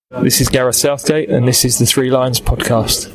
This is Gareth Southgate, and this is the Three Lions podcast.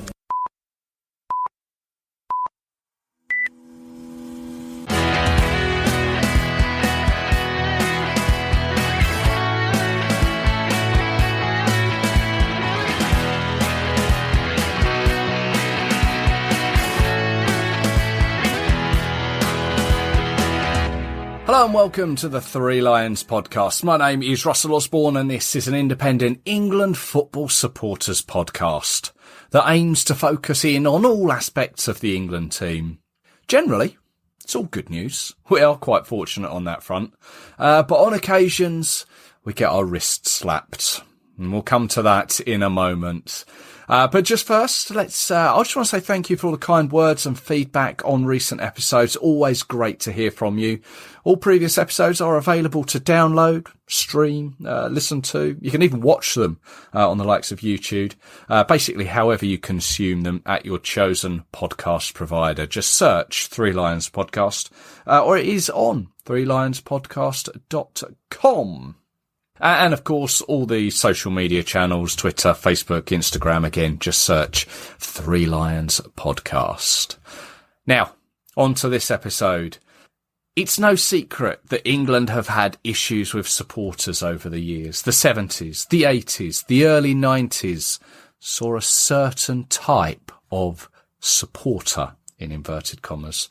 Hello and welcome to the Three Lions podcast. My name is Russell Osborne and this is an independent England football supporters podcast that aims to focus in on all aspects of the England team. Generally, it's all good news. We are quite fortunate on that front. But on occasions, we get our wrists slapped. And we'll come to that in a moment. But just first, I just want to say thank you for all the kind words and feedback on recent episodes. Always great to hear from you. All previous episodes are available to download, stream, listen to. You can even watch them on the likes of YouTube. Basically, however you consume them at your chosen podcast provider. Just search Three Lions Podcast, or it is on threelionspodcast.com. And of course, all the social media channels, Twitter, Facebook, Instagram, again, just search Three Lions Podcast. Now, on to this episode. It's no secret that England have had issues with supporters over the years. The 70s, the 80s, the early 90s saw a certain type of supporter, in inverted commas,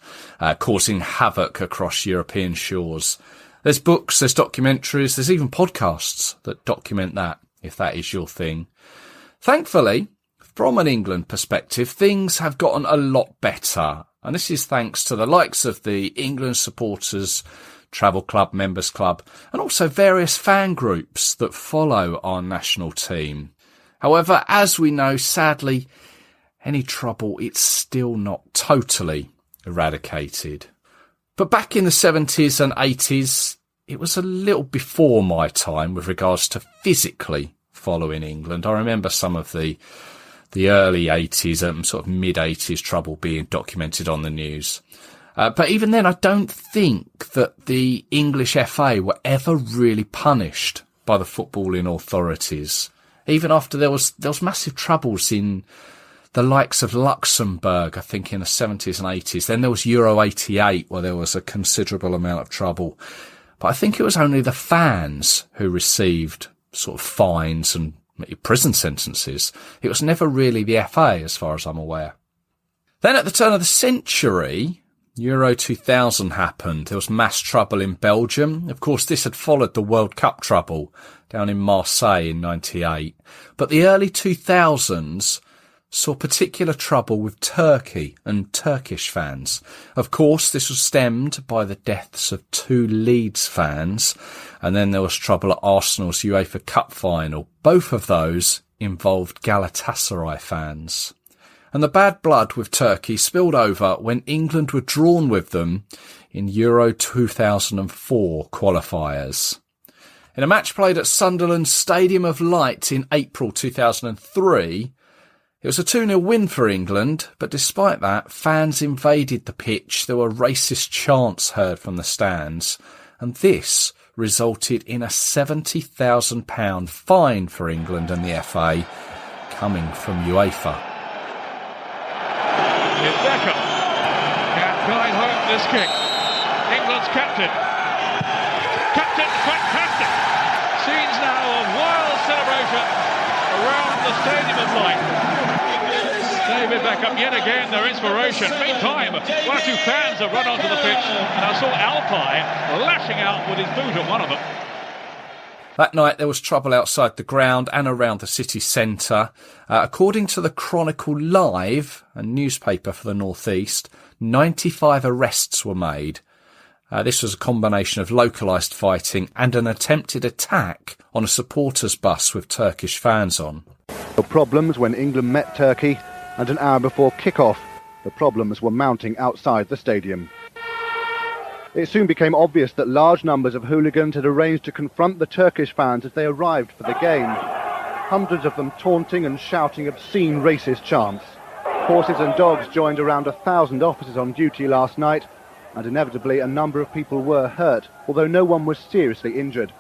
causing havoc across European shores. There's books, there's documentaries, there's even podcasts that document that, if that is your thing. Thankfully, from an England perspective, things have gotten a lot better. And this is thanks to the likes of the England Supporters Travel Club, Members Club, and also various fan groups that follow our national team. However, as we know, sadly, any trouble, it's still not totally eradicated. But back in the 70s and 80s, it was a little before my time with regards to physically following England. I remember some of the early 80s and sort of mid-80s trouble being documented on the news. But even then, I don't think that the English FA were ever really punished by the footballing authorities. Even after there was massive troubles in the likes of Luxembourg, I think, in the 70s and 80s. Then there was Euro 88, where there was a considerable amount of trouble. But I think it was only the fans who received sort of fines and prison sentences. It was never really the FA, as far as I'm aware. Then at the turn of the century, Euro 2000 happened. There was mass trouble in Belgium. Of course, this had followed the World Cup trouble down in Marseille in 98. But the early 2000s saw particular trouble with Turkey and Turkish fans. Of course, this was stemmed by the deaths of 2 Leeds fans, and then there was trouble at Arsenal's UEFA Cup final. Both of those involved Galatasaray fans. And the bad blood with Turkey spilled over when England were drawn with them in Euro 2004 qualifiers. In a match played at Sunderland's Stadium of Light in April 2003, it was a 2-0 win for England, but despite that, fans invaded the pitch. There were racist chants heard from the stands, and this resulted in a £70,000 fine for England and the FA, coming from Uefa. It's Beckham. Can't guide home this kick. England's captain. Captain, fantastic. Scenes now of wild celebration around the Stadium of Light. David Beckham, yet again, their inspiration. Meantime, 1 or 2 fans have run onto the pitch, and I saw Alpine lashing out with his boot at one of them. That night there was trouble outside the ground and around the city centre. According to the Chronicle Live, a newspaper for the North East, 95 arrests were made. This was a combination of localised fighting and an attempted attack on a supporters bus with Turkish fans on. Problems when England met Turkey, and an hour before kick-off, the problems were mounting outside the stadium. It soon became obvious that large numbers of hooligans had arranged to confront the Turkish fans as they arrived for the game. Hundreds of them taunting and shouting obscene racist chants. Horses and dogs joined around 1,000 officers on duty last night, and inevitably a number of people were hurt, although no one was seriously injured.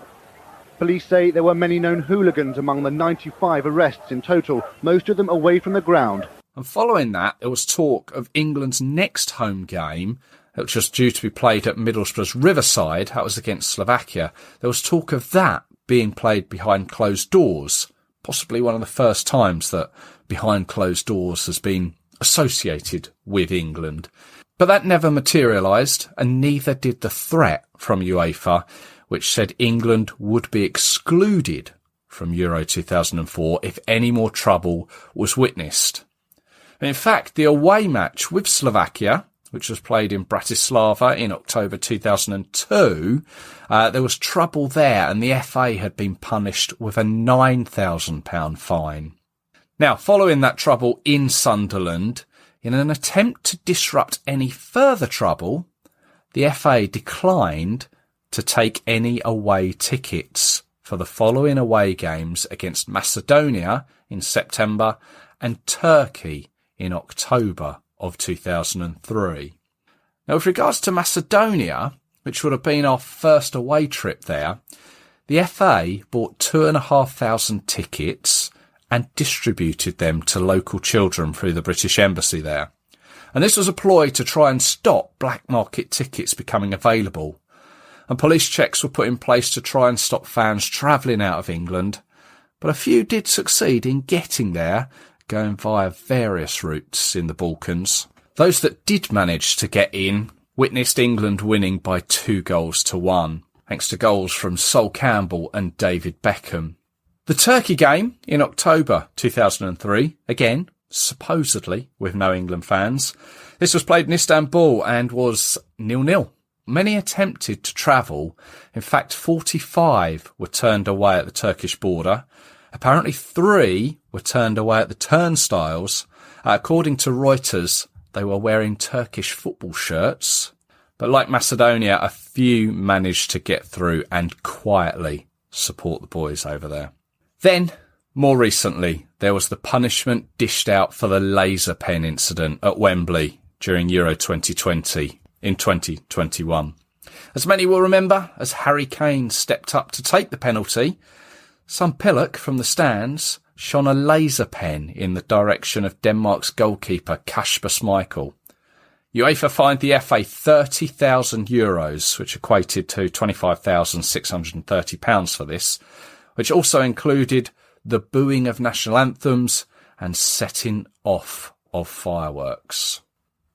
Police say there were many known hooligans among the 95 arrests in total, most of them away from the ground. And following that, there was talk of England's next home game, which was due to be played at Middlesbrough's Riverside. That was against Slovakia. There was talk of that being played behind closed doors, possibly one of the first times that behind closed doors has been associated with England. But that never materialised, and neither did the threat from UEFA, which said England would be excluded from Euro 2004 if any more trouble was witnessed. In fact, the away match with Slovakia, which was played in Bratislava in October 2002, there was trouble there, and the FA had been punished with a £9,000 fine. Now, following that trouble in Sunderland, in an attempt to disrupt any further trouble, the FA declined to take any away tickets for the following away games against Macedonia in September and Turkey in October of 2003. Now, with regards to Macedonia, which would have been our first away trip there, the FA bought 2,500 tickets and distributed them to local children through the British Embassy there. And this was a ploy to try and stop black market tickets becoming available. And police checks were put in place to try and stop fans travelling out of England. But a few did succeed in getting there, going via various routes in the Balkans. Those that did manage to get in witnessed England winning by 2-1, thanks to goals from Sol Campbell and David Beckham. The Turkey game in October 2003, again, supposedly with no England fans. This was played in Istanbul and was 0-0. Many attempted to travel. In fact, 45 were turned away at the Turkish border. Apparently 3 were turned away at the turnstiles. According to Reuters, they were wearing Turkish football shirts. But like Macedonia, a few managed to get through and quietly support the boys over there. Then, more recently, there was the punishment dished out for the laser pen incident at Wembley during Euro 2020 in 2021. As many will remember, as Harry Kane stepped up to take the penalty, some pillock from the stands shone a laser pen in the direction of Denmark's goalkeeper Kasper Schmeichel. UEFA fined the FA €30,000, which equated to £25,630 for this, which also included the booing of national anthems and setting off of fireworks.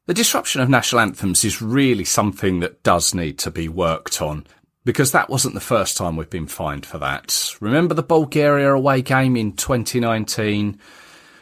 The disruption of national anthems is really something that does need to be worked on, because that wasn't the first time we've been fined for that. Remember the Bulgaria away game in 2019?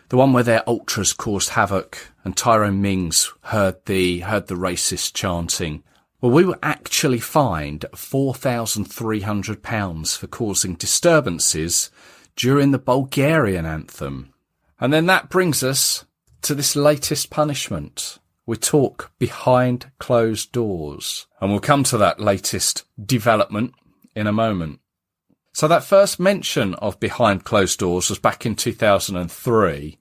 The one where their ultras caused havoc and Tyrone Mings heard the racist chanting. Well, we were actually fined £4,300 for causing disturbances during the Bulgarian anthem. And then that brings us to this latest punishment. We talk behind closed doors, and we'll come to that latest development in a moment. So that first mention of behind closed doors was back in 2003,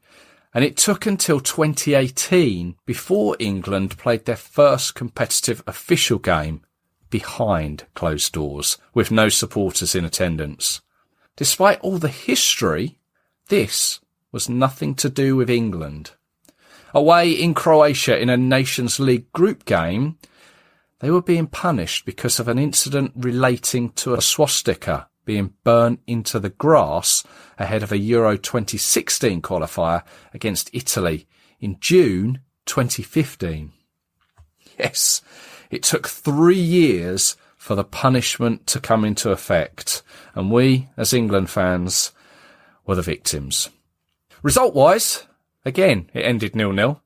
and it took until 2018 before England played their first competitive official game behind closed doors, with no supporters in attendance. Despite all the history, this was nothing to do with England. Away in Croatia in a Nations League group game, they were being punished because of an incident relating to a swastika being burnt into the grass ahead of a Euro 2016 qualifier against Italy in June 2015. Yes, it took 3 years for the punishment to come into effect, and we, as England fans, were the victims. Result-wise, again, it ended 0-0,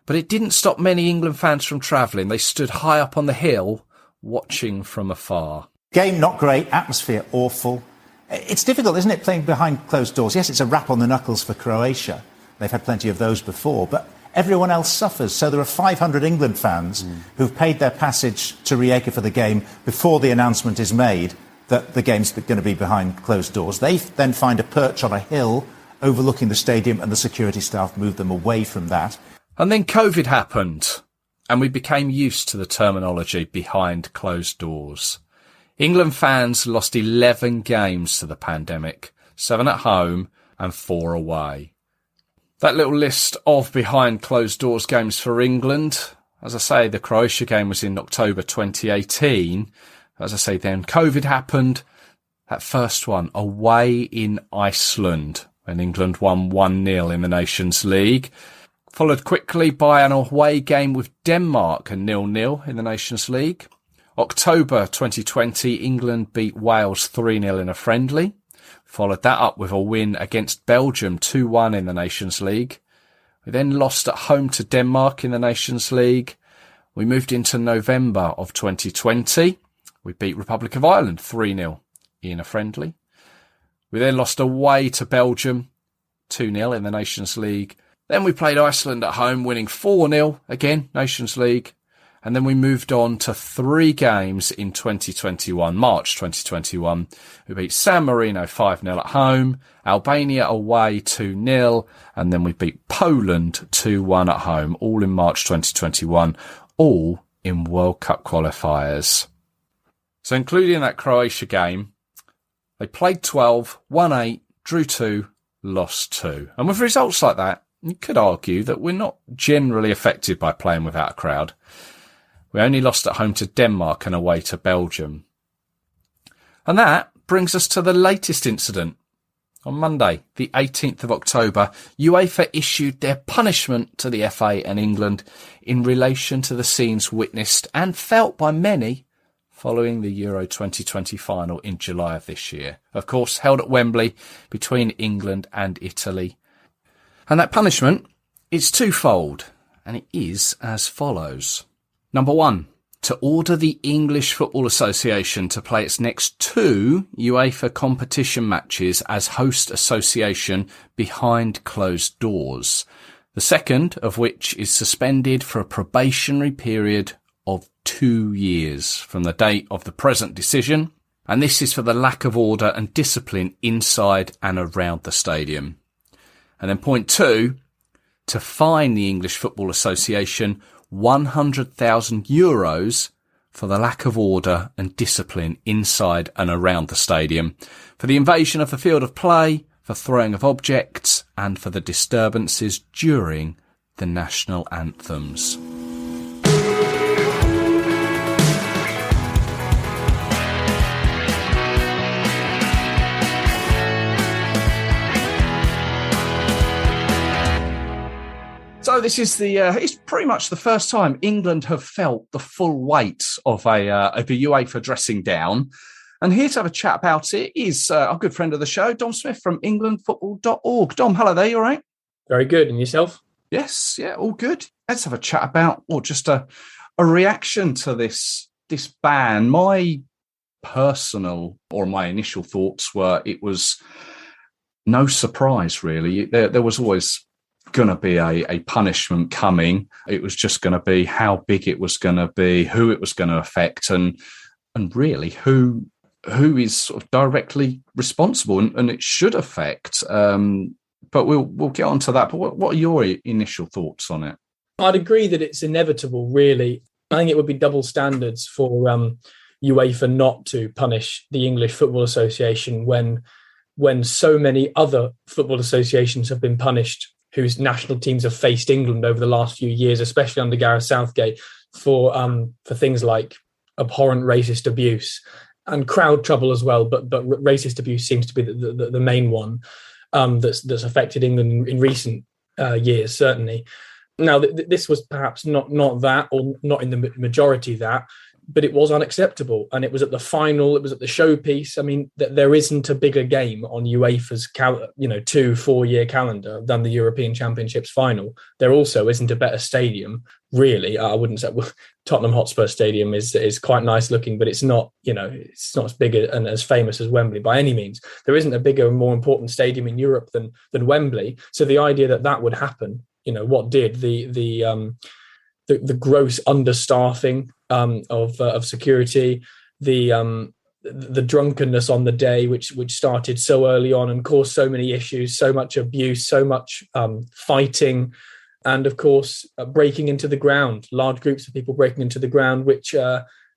but it didn't stop many England fans from travelling. They stood high up on the hill, watching from afar. Game not great, atmosphere awful. It's difficult, isn't it, playing behind closed doors? Yes, it's a rap on the knuckles for Croatia. They've had plenty of those before, but everyone else suffers. So there are 500 England fans who've paid their passage to Rijeka for the game before the announcement is made that the game's going to be behind closed doors. They then find a perch on a hill overlooking the stadium, and the security staff moved them away from that. And then COVID happened, and we became used to the terminology behind closed doors. England fans lost 11 games to the pandemic, 7 at home and 4 away. That little list of behind closed doors games for England. As I say, the Croatia game was in October 2018. As I say, then COVID happened. That first one away in Iceland when England won 1-0 in the Nations League. Followed quickly by an away game with Denmark, a 0-0 in the Nations League. October 2020, England beat Wales 3-0 in a friendly. Followed that up with a win against Belgium 2-1 in the Nations League. We then lost at home to Denmark in the Nations League. We moved into November of 2020. We beat Republic of Ireland 3-0 in a friendly. We then lost away to Belgium 2-0 in the Nations League. Then we played Iceland at home, winning 4-0, again, Nations League. And then we moved on to 3 games in 2021, March 2021. We beat San Marino 5-0 at home, Albania away 2-0, and then we beat Poland 2-1 at home, all in March 2021, all in World Cup qualifiers. So including that Croatia game, they played 12, won 8, drew 2, lost 2. And with results like that, you could argue that we're not generally affected by playing without a crowd. We only lost at home to Denmark and away to Belgium. And that brings us to the latest incident. On Monday, the 18th of October, UEFA issued their punishment to the FA and England in relation to the scenes witnessed and felt by many following the Euro 2020 final in July of this year. Of course, held at Wembley between England and Italy. And that punishment is twofold, and it is as follows. Number 1, to order the English Football Association to play its next 2 UEFA competition matches as host association behind closed doors. The second of which is suspended for a probationary period of 2 years from the date of the present decision. And this is for the lack of order and discipline inside and around the stadium. And then point 2, to fine the English Football Association €100,000 for the lack of order and discipline inside and around the stadium, for the invasion of the field of play, for throwing of objects, and for the disturbances during the national anthems. So this is it's pretty much the first time England have felt the full weight of a UEFA dressing down. And here to have a chat about it is our good friend of the show, Dom Smith from englandfootball.org. Dom, hello there, you all right? Very good. And yourself? Yes, yeah, all good. Let's have a chat about, just a reaction to this ban. My personal or my initial thoughts were it was no surprise, really. There was always going to be a punishment coming. It was just going to be how big it was going to be, who it was going to affect, and really who is sort of directly responsible and it should affect. But we'll get on to that. But what are your initial thoughts on it? I'd agree that it's inevitable, really. I think it would be double standards for UEFA not to punish the English Football Association when so many other football associations have been punished whose national teams have faced England over the last few years, especially under Gareth Southgate, for things like abhorrent racist abuse and crowd trouble as well. But racist abuse seems to be the main one that's affected England in recent years, certainly. Now, this was perhaps not that, or not in the majority that, but it was unacceptable. And it was at the final, it was at the showpiece. I mean, there isn't a bigger game on UEFA's 2-4 year calendar than the European Championships final. There also isn't a better stadium, really. I wouldn't say Tottenham Hotspur Stadium is quite nice looking, but it's not as big and as famous as Wembley by any means. There isn't a bigger and more important stadium in Europe than Wembley. So the idea that would happen, what did the gross understaffing of security, the drunkenness on the day, which started so early on and caused so many issues, so much abuse, so much fighting, and of course breaking into the ground, large groups of people breaking into the ground, which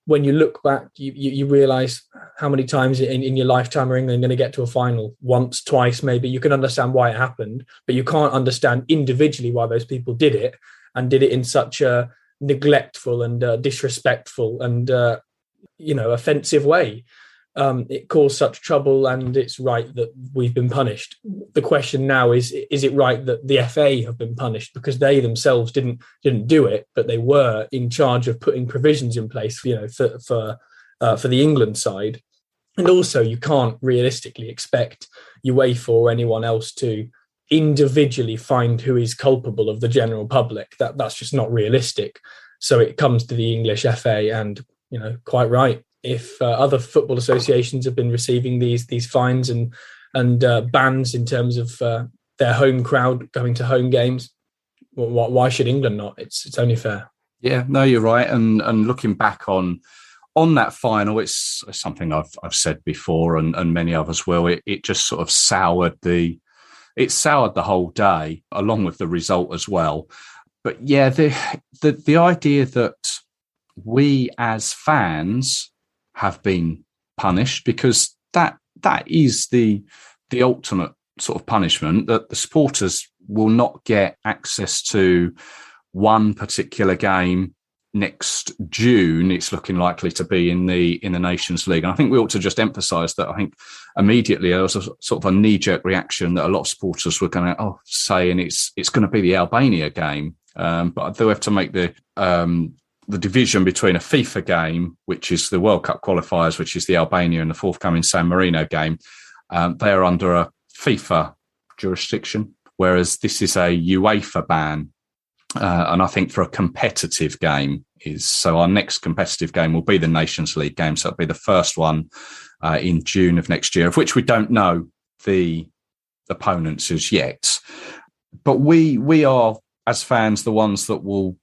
when you look back, you realise how many times in your lifetime are England going to get to a final? Once, twice, maybe. You can understand why it happened, but you can't understand individually why those people did it, and did it in such a neglectful and disrespectful and offensive way. It caused such trouble, and it's right that we've been punished. The question now is it right that the FA have been punished because they themselves didn't do it, but they were in charge of putting provisions in place, for the England side. And also, you can't realistically expect UEFA or anyone else to individually find who is culpable of the general public. That's just not realistic. So it comes to the English FA, and quite right. If other football associations have been receiving these fines and bans in terms of their home crowd going to home games, why should England not? It's only fair. Yeah, no, you're right. And looking back on that final, it's something I've said before, and many others will. It just sort of soured the whole day, along with the result as well. But yeah, the idea that we as fans have been punished, because that is the ultimate sort of punishment, that the supporters will not get access to one particular game next June. It's looking likely to be in the Nations League. And I think we ought to just emphasise that. I think immediately there was a sort of a knee-jerk reaction that a lot of supporters were going to say, and it's going to be the Albania game. But I do have to make the division between a FIFA game, which is the World Cup qualifiers, which is the Albania, and the forthcoming San Marino game. They are under a FIFA jurisdiction, whereas this is a UEFA ban. And I think for a competitive game so our next competitive game will be the Nations League game. So it'll be the first one in June of next year, of which we don't know the opponents as yet. But we are, as fans, the ones that will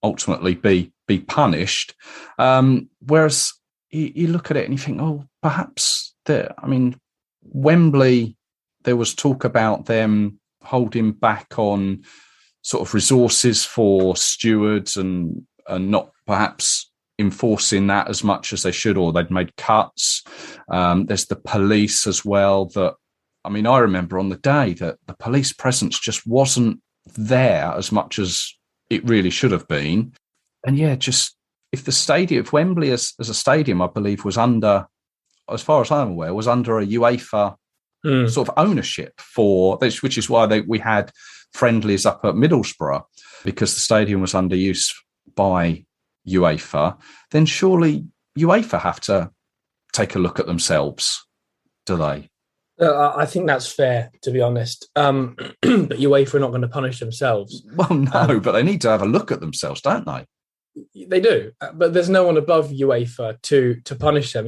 ultimately be punished. Whereas you look at it and you think, perhaps Wembley, there was talk about them holding back on sort of resources for stewards and not perhaps enforcing that as much as they should, or they'd made cuts. There's the police as well. I remember on the day that the police presence just wasn't there as much as it really should have been. And yeah, just if Wembley as a stadium, I believe, was under, as far as I'm aware, was under a UEFA sort of ownership for this, which is why we had friendlies up at Middlesbrough, because the stadium was under use by UEFA. Then surely UEFA have to take a look at themselves, do they? I think that's fair, to be honest. But UEFA are not going to punish themselves. Well, no, but they need to have a look at themselves, don't they? They do, but there's no one above UEFA to punish them,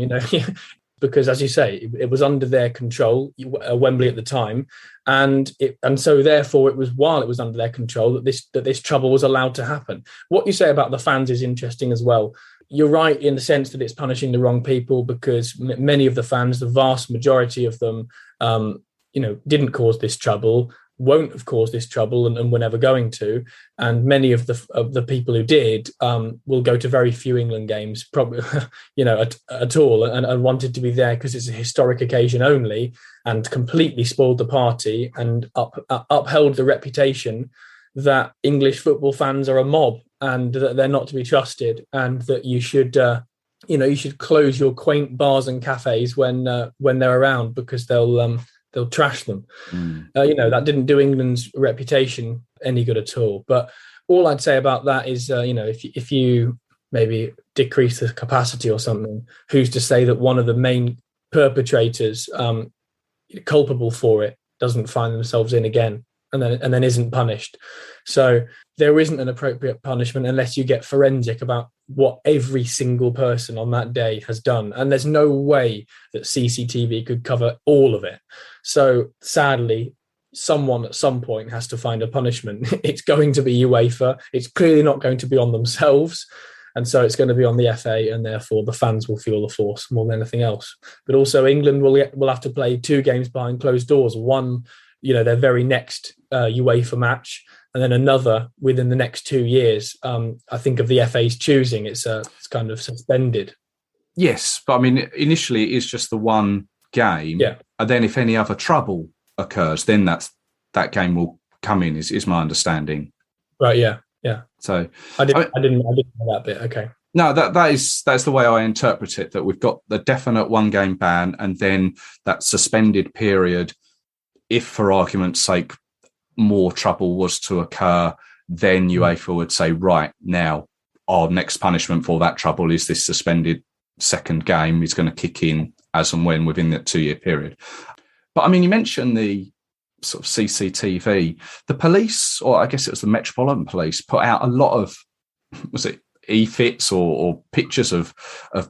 because, as you say, it was under their control, Wembley at the time, and so therefore it was while it was under their control that this trouble was allowed to happen. What you say about the fans is interesting as well. You're right in the sense that it's punishing the wrong people, because many of the fans, the vast majority of them, didn't cause this trouble, won't have caused this trouble, and were never going to. And many of the people who did will go to very few England games, probably, at all, and wanted to be there because it's a historic occasion only, and completely spoiled the party and upheld the reputation that English football fans are a mob and that they're not to be trusted, and that you should close your quaint bars and cafes when they're around, because they'll trash them. That didn't do England's reputation any good at all. But all I'd say about that is, if you maybe decrease the capacity or something, who's to say that one of the main perpetrators culpable for it doesn't find themselves in again and then isn't punished? So there isn't an appropriate punishment unless you get forensic about what every single person on that day has done. And there's no way that CCTV could cover all of it. So sadly, someone at some point has to find a punishment. It's going to be UEFA. It's clearly not going to be on themselves. And so it's going to be on the FA, and therefore the fans will feel the force more than anything else. But also England will have to play 2 games behind closed doors. One, their very next UEFA match, and then another within the next 2 years. I think of the FA's choosing. It's kind of suspended Yes, but I mean, initially it is just the one game. Yeah. And then if any other trouble occurs, then that game will come in, is my understanding. Right, yeah. So I didn't know that bit. Okay. No, that's the way I interpret it, that we've got the definite one game ban and then that suspended period. If for argument's sake, more trouble was to occur, then UEFA would say, right, now our next punishment for that trouble is this suspended second game is going to kick in as and when within that 2-year period. But I mean, you mentioned the sort of CCTV. The police, or I guess it was the Metropolitan Police, put out a lot of, was it e-fits or pictures of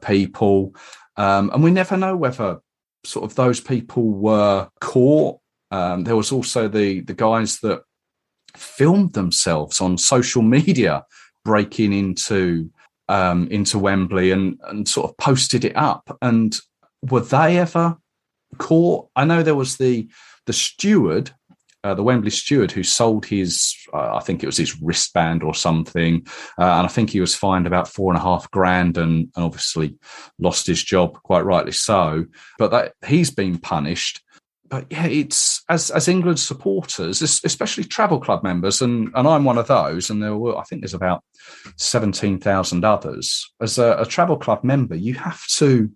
people. And we never know whether sort of those people were caught. There was also the guys that filmed themselves on social media breaking into Wembley and sort of posted it up. And were they ever caught? I know there was the steward, the Wembley steward, who sold his, I think it was his wristband or something, and I think he was fined about $4,500 and obviously lost his job, quite rightly so. But that he's been punished. But yeah, it's as England supporters, especially travel club members, and I'm one of those, and I think there's about 17,000 others. As a travel club member, you have to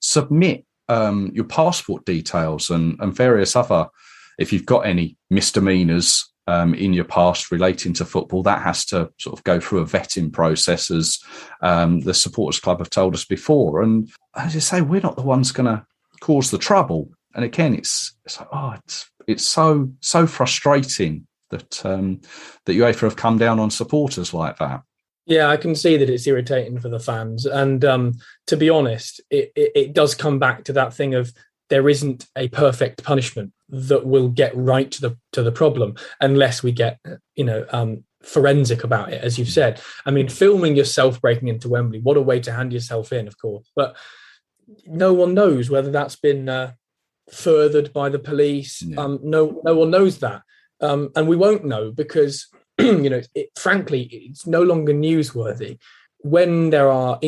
submit your passport details and various other, if you've got any misdemeanors in your past relating to football, that has to sort of go through a vetting process, as the supporters club have told us before. And as you say, we're not the ones going to cause the trouble. And again, it's so frustrating that UEFA have come down on supporters like that. Yeah, I can see that it's irritating for the fans. And to be honest, it does come back to that thing of there isn't a perfect punishment that will get right to the problem unless we get, forensic about it, as you've said. I mean, filming yourself breaking into Wembley, what a way to hand yourself in, of course. But no one knows whether that's been furthered by the police. Yeah. No one knows that. And we won't know because, frankly, it's no longer newsworthy. When there are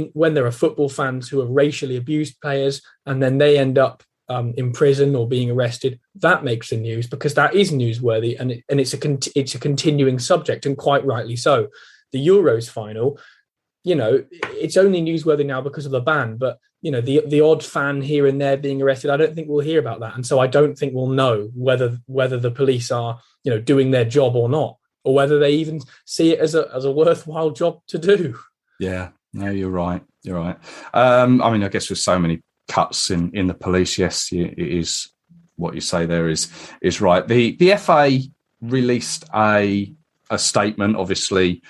football fans who have racially abused players and then they end up in prison or being arrested, that makes the news because that is newsworthy and it's a continuing subject, and quite rightly so. The Euros final, it's only newsworthy now because of the ban, but the odd fan here and there being arrested, I don't think we'll hear about that, and so I don't think we'll know whether the police are doing their job or not, or whether they even see it as a worthwhile job to do. Yeah, no, you're right. I mean, I guess with so many cuts in the police, yes, it is what you say there is right. The FA released a statement, obviously.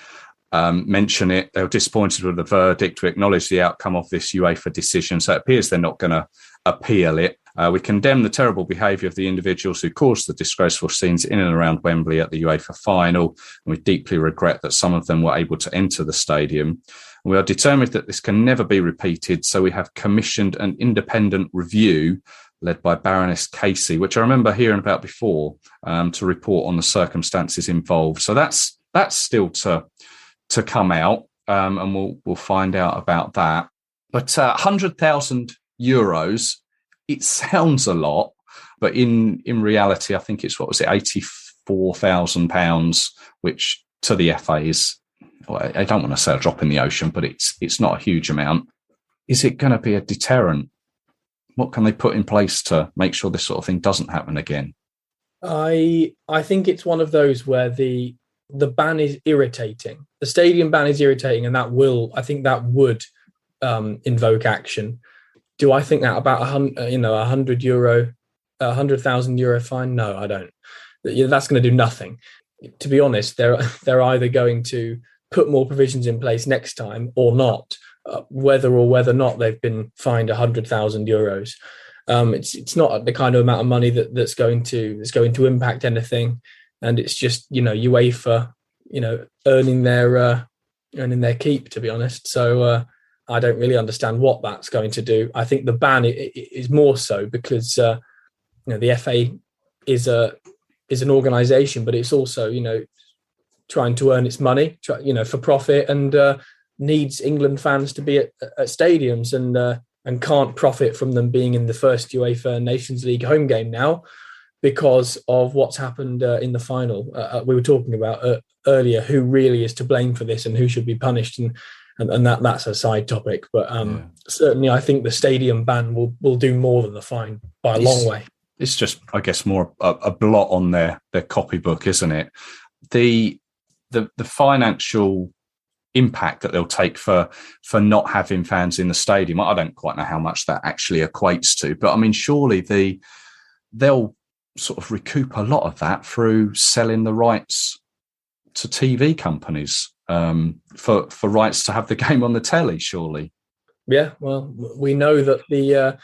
Mention it. They were disappointed with the verdict. We acknowledge the outcome of this UEFA decision. So it appears they're not going to appeal it. We condemn the terrible behaviour of the individuals who caused the disgraceful scenes in and around Wembley at the UEFA final. And we deeply regret that some of them were able to enter the stadium. We are determined that this can never be repeated. So we have commissioned an independent review led by Baroness Casey, which I remember hearing about before, to report on the circumstances involved. So that's still to come out, and we'll find out about that. But €100,000, it sounds a lot, but in reality, I think it's £84,000, which to the FA is, well, I don't want to say a drop in the ocean, but it's not a huge amount. Is it going to be a deterrent? What can they put in place to make sure this sort of thing doesn't happen again? I think it's one of those where the ban is irritating. The stadium ban is irritating, and that would invoke action. Do I think that about €100,000 fine? No, I don't. That's going to do nothing. To be honest, they're either going to put more provisions in place next time or not, whether or not they've been fined €100,000. It's not the kind of amount of money that's going to impact anything. And it's just, UEFA, earning their keep, to be honest. So I don't really understand what that's going to do. I think the ban is more so because, the FA is an organisation, but it's also, trying to earn its money, for profit, and needs England fans to be at stadiums. And and can't profit from them being in the first UEFA Nations League home game now because of what's happened in the final. We were talking about earlier who really is to blame for this and who should be punished, and that's a side topic. But certainly I think the stadium ban will do more than the fine by a long way. It's just, I guess, more a blot on their copybook, isn't it? The financial impact that they'll take for not having fans in the stadium, I don't quite know how much that actually equates to, but I mean, surely they'll sort of recoup a lot of that through selling the rights to TV companies for rights to have the game on the telly, surely. Yeah, well, we know that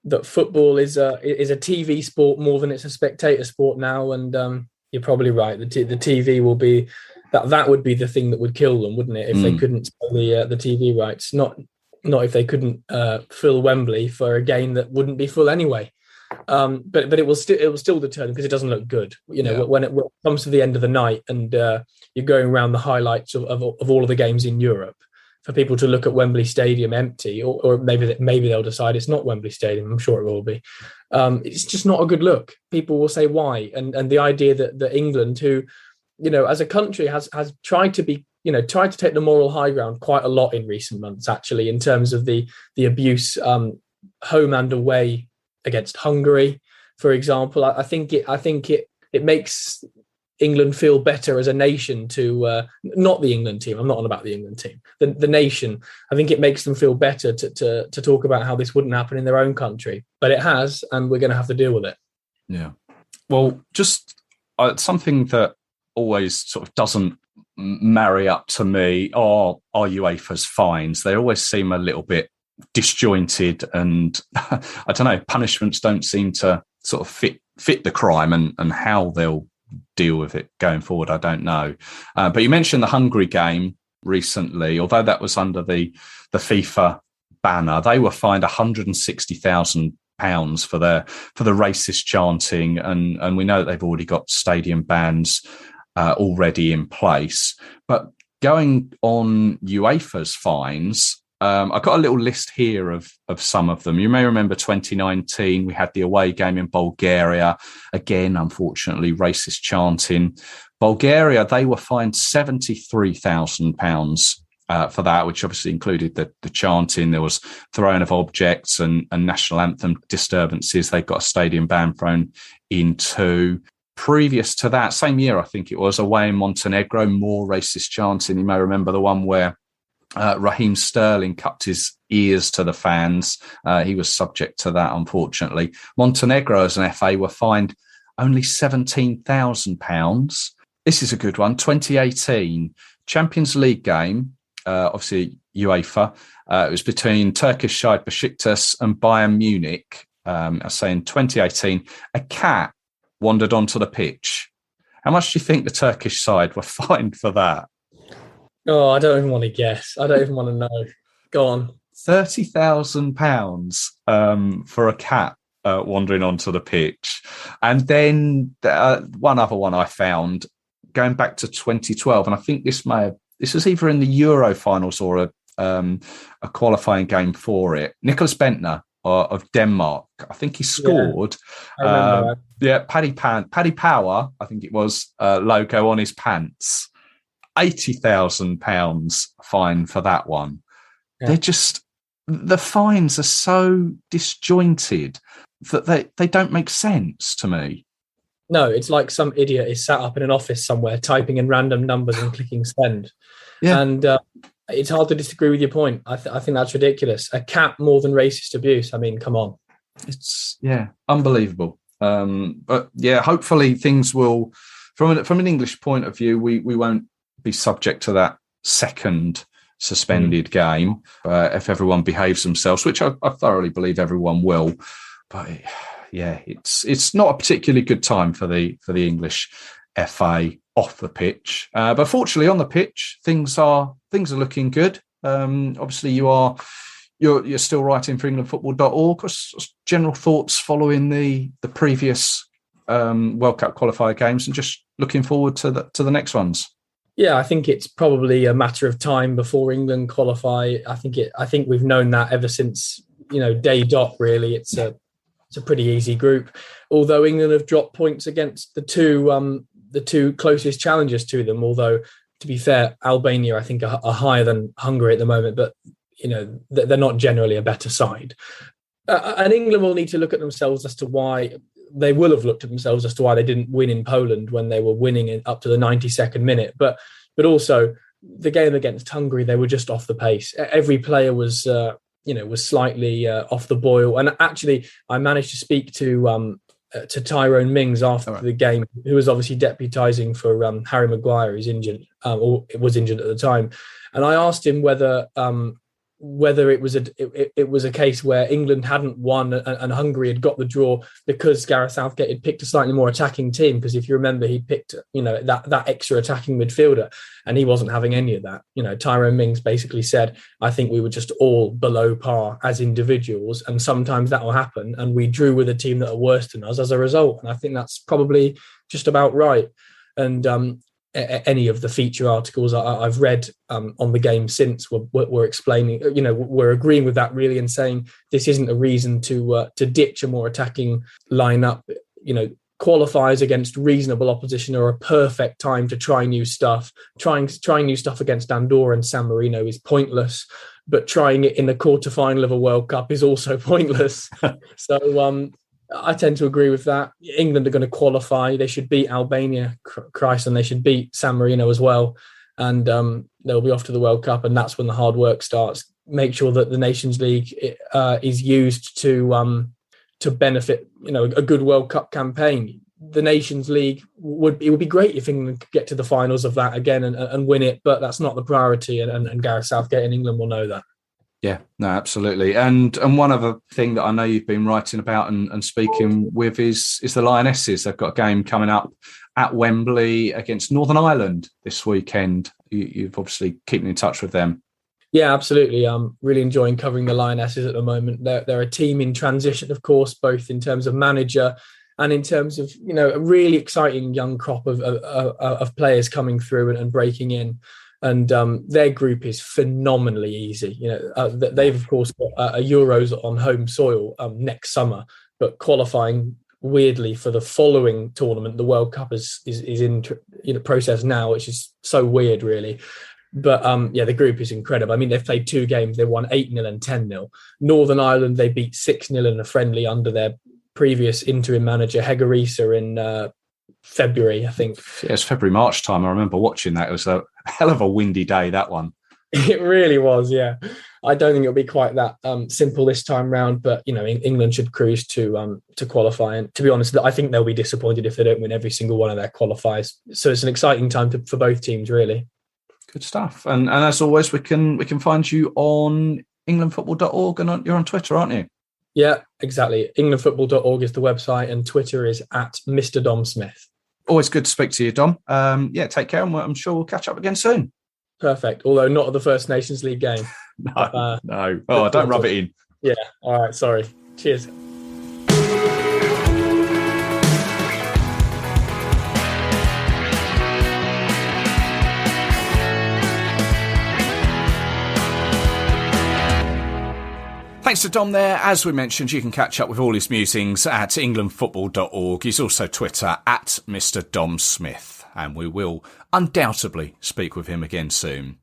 that football is a TV sport more than it's a spectator sport now, and you're probably right. The TV will be that would be the thing that would kill them, wouldn't it? If they couldn't sell the TV rights, not if they couldn't fill Wembley for a game that wouldn't be full anyway. But it will still deter them because it doesn't look good. When it comes to the end of the night and you're going around the highlights of all of the games in Europe, for people to look at Wembley Stadium empty, or maybe they'll decide it's not Wembley Stadium. I'm sure it will be. It's just not a good look. People will say why, and the idea that England, who as a country has tried to be tried to take the moral high ground quite a lot in recent months, actually, in terms of the abuse home and away against Hungary, for example. I think it makes England feel better as a nation to not the England team. I'm not on about the England team. The nation. I think it makes them feel better to talk about how this wouldn't happen in their own country, but it has, and we're going to have to deal with it. Yeah. Well, just something that always sort of doesn't marry up to me are UEFA's fines. They always seem a little bit disjointed, and I don't know, punishments don't seem to sort of fit the crime, and how they'll deal with it going forward, I don't know. But you mentioned the Hungary game recently. Although that was under the FIFA banner, they were fined £160,000 for the racist chanting, and we know that they've already got stadium bans already in place. But going on UEFA's fines, I've got a little list here of some of them. You may remember 2019, we had the away game in Bulgaria. Again, unfortunately, racist chanting. Bulgaria, they were fined £73,000 for that, which obviously included the chanting. There was throwing of objects and national anthem disturbances. They got a stadium ban thrown in too. Previous to that, same year, I think it was, away in Montenegro, more racist chanting. You may remember the one where Raheem Sterling cupped his ears to the fans. He was subject to that, unfortunately. Montenegro, as an FA, were fined only £17,000. This is a good one. 2018 Champions League game, obviously UEFA. It was between Turkish side Besiktas and Bayern Munich. I say in 2018, a cat wandered onto the pitch. How much do you think the Turkish side were fined for that? Oh, I don't even want to guess. I don't even want to know. Go on. £30,000 for a cat wandering onto the pitch. And then one other one I found going back to 2012, and I think this was either in the Euro finals or a qualifying game for it. Nicholas Bentner of Denmark, I think he scored. Yeah, I remember that. Paddy Power, I think it was, logo on his pants. £80,000 fine for that one. Yeah. The fines are so disjointed that they don't make sense to me. No, it's like some idiot is sat up in an office somewhere typing in random numbers and clicking send. Yeah. And it's hard to disagree with your point. I think that's ridiculous. A cat more than racist abuse. I mean, come on. It's unbelievable. But yeah, hopefully things will, from an English point of view, we won't be subject to that second suspended game if everyone behaves themselves, which I thoroughly believe everyone will. But yeah, it's not a particularly good time for the English FA off the pitch. But fortunately, on the pitch, things are looking good. Obviously, you're still writing for EnglandFootball.org. General thoughts following the previous World Cup qualifier games, and just looking forward to the next ones. Yeah, I think it's probably a matter of time before England qualify. I think we've known that ever since day dot really. It's a pretty easy group. Although England have dropped points against the two closest challengers to them. Although, to be fair, Albania I think are higher than Hungary at the moment, but they're not generally a better side. And England will need to look at themselves as to why they will have looked at themselves as to why they didn't win in Poland when they were winning up to the 92nd minute. But also the game against Hungary, they were just off the pace. Every player was slightly off the boil. And actually, I managed to speak to Tyrone Mings after the game, who was obviously deputising for Harry Maguire, who's injured, or was injured at the time. And I asked him whether it was a case where England hadn't won and Hungary had got the draw because Gareth Southgate had picked a slightly more attacking team. Because if you remember, he picked that extra attacking midfielder, and he wasn't having any of that. Tyrone Mings basically said, "I think we were just all below par as individuals, and sometimes that will happen. And we drew with a team that are worse than us as a result." And I think that's probably just about right. And any of the feature articles I've read on the game since were explaining, we're agreeing with that really, and saying this isn't a reason to ditch a more attacking lineup. Qualifiers against reasonable opposition are a perfect time to try new stuff. Trying new stuff against Andorra and San Marino is pointless, but trying it in the quarterfinal of a World Cup is also pointless. So I tend to agree with that. England are going to qualify. They should beat Albania, Christ, and they should beat San Marino as well. And they'll be off to the World Cup, and that's when the hard work starts. Make sure that the Nations League is used to benefit, a good World Cup campaign. The Nations League would be great if England could get to the finals of that again and win it, but that's not the priority, and Gareth Southgate in England will know that. Yeah, no, absolutely. And one other thing that I know you've been writing about and speaking with is the Lionesses. They've got a game coming up at Wembley against Northern Ireland this weekend. You've obviously keeping in touch with them. Yeah, absolutely. I'm really enjoying covering the Lionesses at the moment. They're a team in transition, of course, both in terms of manager and in terms of, a really exciting young crop of players coming through and breaking in. And their group is phenomenally easy. They've of course got a Euros on home soil next summer, but qualifying weirdly for the following tournament, the World Cup is in process now, which is so weird, really. But the group is incredible. I mean, they've played 2 games. They won 8-0 and 10-0. Northern Ireland, they beat 6-0 in a friendly under their previous interim manager Hegarisa in February, I think. Yeah, it's February, March time. I remember watching that. It was a hell of a windy day, that one. It really was, yeah. I don't think it'll be quite that simple this time round, but England should cruise to qualify. And to be honest, I think they'll be disappointed if they don't win every single one of their qualifiers. So it's an exciting time for both teams, really. Good stuff. And as always, we can find you on englandfootball.org, and you're on Twitter, aren't you? Yeah, exactly. englandfootball.org is the website, and Twitter is at Mr. Dom Smith. Always good to speak to you, Dom. Take care, and I'm sure we'll catch up again soon. Perfect. Although not at the first Nations League game. No. Oh, don't rub it in. Yeah. All right. Sorry. Cheers. Thanks to Dom there. As we mentioned, you can catch up with all his musings at englandfootball.org. He's also Twitter at Mr. Dom Smith, and we will undoubtedly speak with him again soon.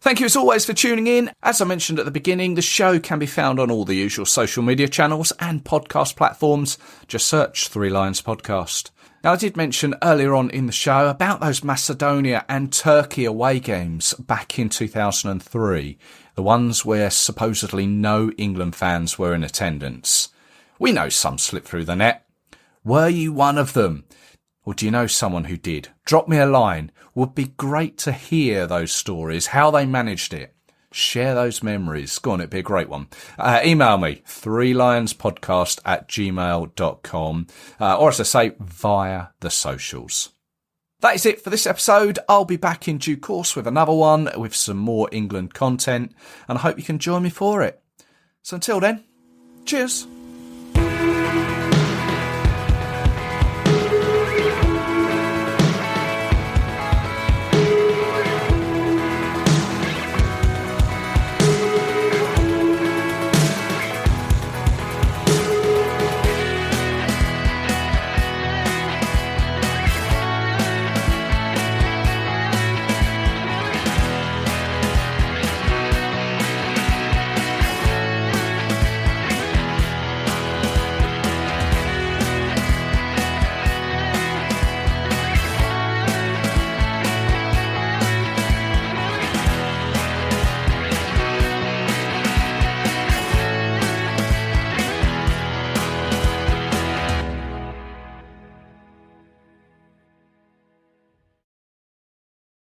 Thank you as always for tuning in. As I mentioned at the beginning, the show can be found on all the usual social media channels and podcast platforms. Just search 3 Lions Podcast. Now, I did mention earlier on in the show about those Macedonia and Turkey away games back in 2003. The ones where supposedly no England fans were in attendance. We know some slipped through the net. Were you one of them? Or do you know someone who did? Drop me a line. Would be great to hear those stories, how they managed it. Share those memories. Go on, it'd be a great one. Email me, 3lionspodcast@gmail.com. Or as I say, via the socials. That is it for this episode. I'll be back in due course with another one with some more England content, and I hope you can join me for it. So until then, cheers.